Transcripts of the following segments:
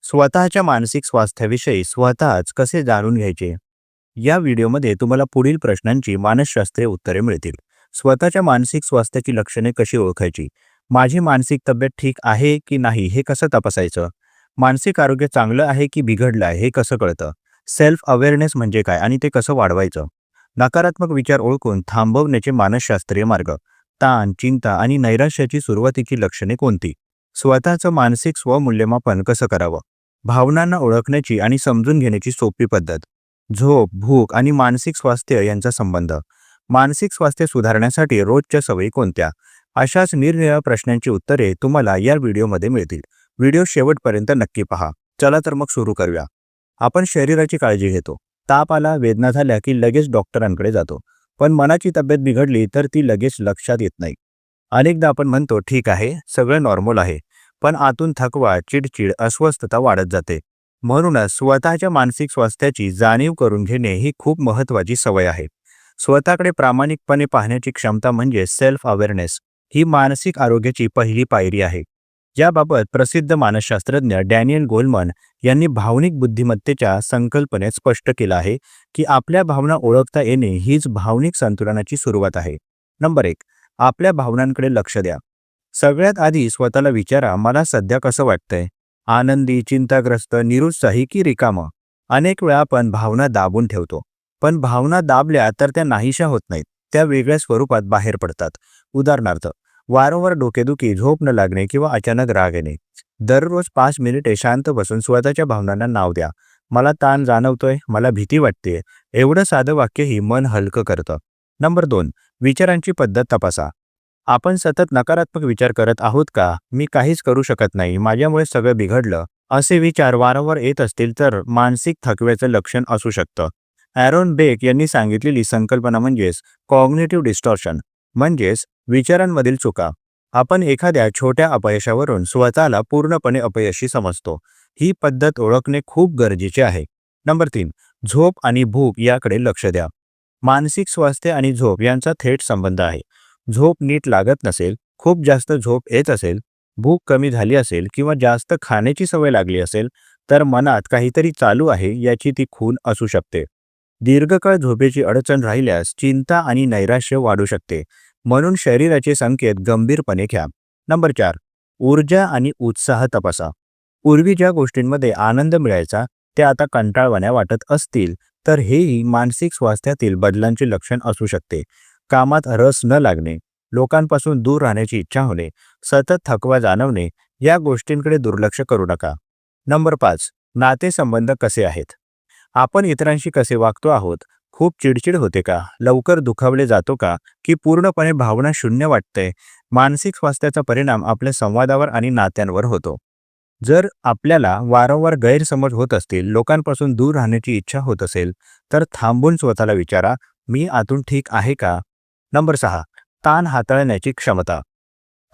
स्वतःच्या मानसिक स्वास्थ्याविषयी स्वतःच कसे जाणून घ्यायचे? या व्हिडिओमध्ये तुम्हाला पुढील प्रश्नांची मानसशास्त्रीय उत्तरे मिळतील. स्वतःच्या मानसिक स्वास्थ्याची लक्षणे कशी ओळखायची? माझी मानसिक तब्येत ठीक आहे की नाही हे कसं तपासायचं? मानसिक आरोग्य चांगलं आहे की बिघडलं आहे हे कसं कळतं? सेल्फ अवेअरनेस म्हणजे काय आणि ते कसं वाढवायचं? नकारात्मक विचार ओळखून थांबवण्याचे मानसशास्त्रीय मार्ग. ताण, चिंता आणि नैराश्याची सुरुवातीची लक्षणे कोणती? स्वतःचं मानसिक स्वमूल्यमापन कसं करावं? भावनांना ओळखण्याची आणि समजून घेण्याची सोपी पद्धत. झोप, भूक आणि मानसिक स्वास्थ्य यांचा संबंध. मानसिक स्वास्थ्य सुधारण्यासाठी रोजच्या सवयी कोणत्या? अशाच निरनिराळ्या प्रश्नांची उत्तरे तुम्हाला या व्हिडिओमध्ये मिळतील. व्हिडिओ शेवटपर्यंत नक्की पहा. चला तर मग सुरू करूया. आपण शरीराची काळजी घेतो. ताप आला, वेदना झाल्या की लगेच डॉक्टरांकडे जातो. पण मनाची तब्येत बिघडली तर ती लगेच लक्षात येत नाही. अनेकदा आपण म्हणतो ठीक आहे, सगळं नॉर्मल आहे. पण आतून थकवा, चिडचिड, अस्वस्थता वाढत जाते. म्हणूनच स्वतःच्या मानसिक स्वास्थ्याची जाणीव करून घेणे ही खूप महत्त्वाची सवय आहे. स्वतःकडे प्रामाणिकपणे पाहण्याची क्षमता म्हणजे सेल्फ अवेअरनेस ही मानसिक आरोग्याची पहिली पायरी आहे. याबाबत प्रसिद्ध मानसशास्त्रज्ञ डॅनियल गोलमन यांनी भावनिक बुद्धिमत्तेच्या संकल्पनेत स्पष्ट केलं आहे की आपल्या भावना ओळखता येणे हीच भावनिक संतुलनाची सुरुवात आहे. नंबर 1. आपल्या भावनांकडे लक्ष द्या. सगळ्यात आधी स्वतःला विचारा, मला सध्या कसं वाटतंय? आनंदी, चिंताग्रस्त, निरुत्साही की रिकामं? अनेक वेळा आपण भावना दाबून ठेवतो. पण भावना दाबल्या तर त्या नाहीशा होत नाहीत. त्या वेगळ्या स्वरूपात बाहेर पडतात. उदाहरणार्थ, वारंवार डोकेदुखी, झोप न लागणे किंवा अचानक राग येणे. दररोज 5 मिनिटे शांत बसून स्वतःच्या भावनांना नाव द्या. मला ताण जाणवतोय, मला भीती वाटते. एवढं साधं वाक्यही मन हलकं करतं. नंबर 2. विचारांची पद्धत तपासा. आपण सतत नकारात्मक विचार करत आहोत का? मी काहीच करू शकत नाही, माझ्यामुळे सगळं बिघडलं, असे विचार वारंवार येत असतील तर मानसिक थकव्याचं लक्षण असू शकतं. ॲरोन बेक यांनी सांगितलेली संकल्पना म्हणजेच कॉग्निटिव्ह डिस्टॉर्शन, म्हणजेच विचारांमधील चुका. आपण एखाद्या छोट्या अपयशावरून स्वतःला पूर्णपणे अपयशी समजतो. ही पद्धत ओळखणे खूप गरजेचे आहे. नंबर 3. झोप आणि भूक याकडे लक्ष द्या. मानसिक स्वास्थ्य आणि झोप यांचा थेट संबंध आहे. झोप नीट लागत नसेल, खूप जास्त झोप येत असेल, भूक कमी झाली असेल किंवा जास्त खाण्याची सवय लागली असेल तर मनात काहीतरी चालू आहे याची ती खूण असू शकते. दीर्घकाळ झोपेची अडचण राहिल्यास चिंता आणि नैराश्य वाढू शकते. म्हणून शरीराचे संकेत गंभीरपणे घ्या. नंबर 4. ऊर्जा आणि उत्साह तपासा. पूर्वी ज्या गोष्टींमध्ये आनंद मिळायचा त्या आता कंटाळवाण्या वाटत असतील तर हेही मानसिक स्वास्थ्यातील बदलांचे लक्षण असू शकते. कामात रस न लागणे, लोकांपासून दूर राहण्याची इच्छा होणे, सतत थकवा जाणवणे या गोष्टींकडे दुर्लक्ष करू नका. नंबर 5. नातेसंबंध कसे आहेत? आपण इतरांशी कसे वागतो आहोत? खूप चिडचिड होते का? लवकर दुखावले जातो का? की पूर्णपणे भावना शून्य वाटते? मानसिक स्वास्थ्याचा परिणाम आपल्या संवादावर आणि नात्यांवर होतो. जर आपल्याला वारंवार गैरसमज होत असतील, लोकांपासून दूर राहण्याची इच्छा होत असेल तर थांबून स्वतःला विचारा, मी आतून ठीक आहे का? नंबर 6. ताण हाताळण्याची क्षमता.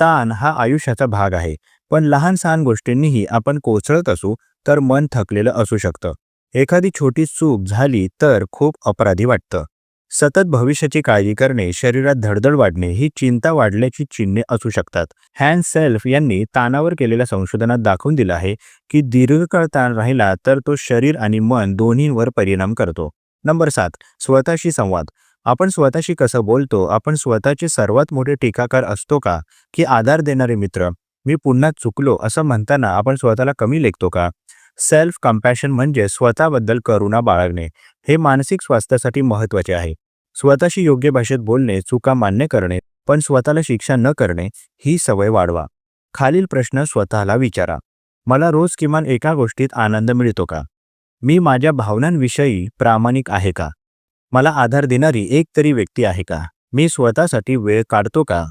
ताण हा आयुष्याचा भाग आहे, पण लहान सहान गोष्टींनीही आपण कोसळत असू तर मन थकलेलं असू शकतं. एखादी छोटी चूक झाली तर खूप अपराधी वाटतं. सतत भविष्याची काळजी करणे, शरीरात धडधड वाढणे ही चिंता वाढल्याची चिन्हे असू शकतात. हॅन्स सेल्फ यांनी ताणावर केलेल्या संशोधनात दाखवून दिलं आहे की दीर्घकाळ ताण राहिला तर तो शरीर आणि मन दोन्हीवर परिणाम करतो. नंबर 7. स्वतःशी संवाद. आपण स्वतःशी कसं बोलतो? आपण स्वतःचे सर्वात मोठे टीकाकार असतो का की आधार देणारे मित्र? मी पुन्हा चुकलो असं म्हणताना आपण स्वतःला कमी लेखतो का? सेल्फ कंपॅशन म्हणजे स्वतःबद्दल करुणा बाळगणे. हे मानसिक स्वास्थ्यासाठी महत्त्वाचे आहे. स्वतःशी योग्य भाषेत बोलणे, चुका मान्य करणे, पण स्वतःला शिक्षा न करणे ही सवय वाढवा. खालील प्रश्न स्वतःला विचारा. मला रोज किमान एका गोष्टीत आनंद मिळतो का? मी माझ्या भावनांविषयी प्रामाणिक आहे का? मला आधार देणारी एक तरी व्यक्ती आहे का? मी स्वतःसाठी वेळ काढतो का?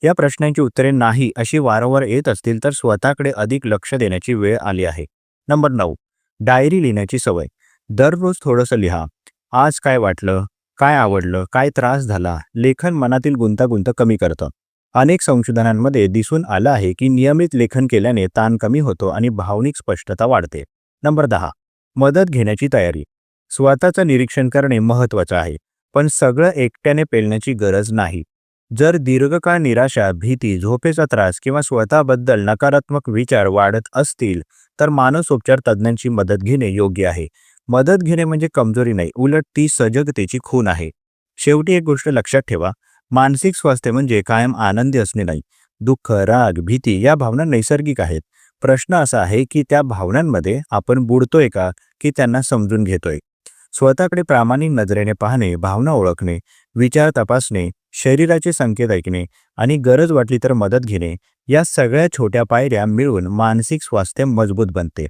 या प्रश्नांची उत्तरे नाही अशी वारंवार येत असतील तर स्वतःकडे अधिक लक्ष देण्याची वेळ आली आहे. नंबर 9. डायरी लिहिण्याची सवय. दररोज थोडंसं लिहा. आज काय वाटलं? काय आवडलं? काय त्रास झाला? लेखन मनातील गुंतागुंत कमी करतं. अनेक संशोधनांमध्ये दिसून आलं आहे की नियमित लेखन केल्याने ताण कमी होतो आणि भावनिक स्पष्टता वाढते. नंबर 10. मदत घेण्याची तयारी. स्वतःचं निरीक्षण करणे महत्त्वाचं आहे, पण सगळं एकट्याने पेलण्याची गरज नाही. जर दीर्घकाळ निराशा, भीती, झोपेचा त्रास किंवा स्वतःबद्दल नकारात्मक विचार वाढत असतील, तर मानसोपचार तज्ज्ञांची मदत घेणे योग्य आहे. मदत घेणे म्हणजे कमजोरी नाही, उलट ती सजगतेची खूण आहे. शेवटी एक गोष्ट लक्षात ठेवा, मानसिक स्वास्थ्य म्हणजे कायम आनंदी असणे नाही. दुःख, राग, भीती या भावना नैसर्गिक आहेत. प्रश्न असा आहे की त्या भावनांमध्ये आपण बुडतोय का, की त्यांना समजून घेतोय? स्वतःकडे प्रामाणिक नजरेने पाहणे, भावना ओळखणे, विचार तपासणे, शरीराचे संकेत ऐकणे आणि गरज वाटली तर मदत घेणे, या सगळ्या छोट्या पायऱ्या मिळून मानसिक स्वास्थ्य मजबूत बनते.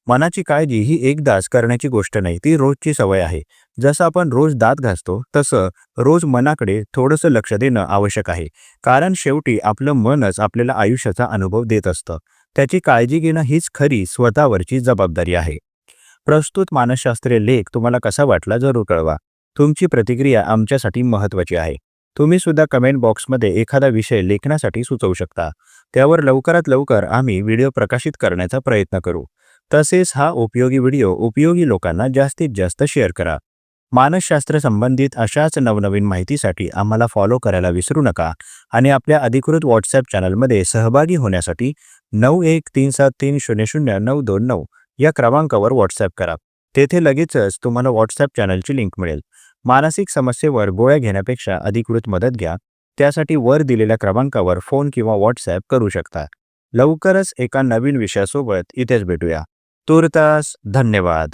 मनाची काळजी ही एकदाच करण्याची गोष्ट नाही, ती रोजची सवय आहे. जसं आपण रोज दात घासतो, तसं रोज मनाकडे थोडंसं लक्ष देणं आवश्यक आहे. कारण शेवटी आपलं मनच आपल्याला आयुष्याचा अनुभव देत असतं. त्याची काळजी घेणं हीच खरी स्वतःवरची जबाबदारी आहे. प्रस्तुत मानसशास्त्रीय लेख तुम्हाला कसा वाटला जरूर कळवा. तुमची प्रतिक्रिया आमच्यासाठी महत्त्वाची आहे. तुम्ही सुद्धा कमेंट बॉक्समध्ये एखादा विषय लेखनासाठी सुचवू शकता. त्यावर लवकरात लवकर आम्ही व्हिडिओ प्रकाशित करण्याचा प्रयत्न करू. तसेच हा उपयोगी व्हिडिओ उपयोगी लोकांना जास्तीत जास्त शेअर करा. मानसशास्त्र संबंधित अशाच नवनवीन माहितीसाठी आम्हाला फॉलो करायला विसरू नका आणि आपल्या अधिकृत व्हॉट्सॲप चॅनलमध्ये सहभागी होण्यासाठी 9137300929 या क्रमांकावर व्हॉट्सॲप करा. तेथे लगेचच तुम्हाला व्हॉट्सॲप चॅनलची लिंक मिळेल. मानसिक समस्येवर गोळ्या घेण्यापेक्षा अधिकृत मदत घ्या. त्यासाठी वर दिलेल्या क्रमांकावर फोन किंवा व्हॉट्सॲप करू शकता. लवकरच एका नवीन विषयासोबत इथेच भेटूया. तूर्तास धन्यवाद.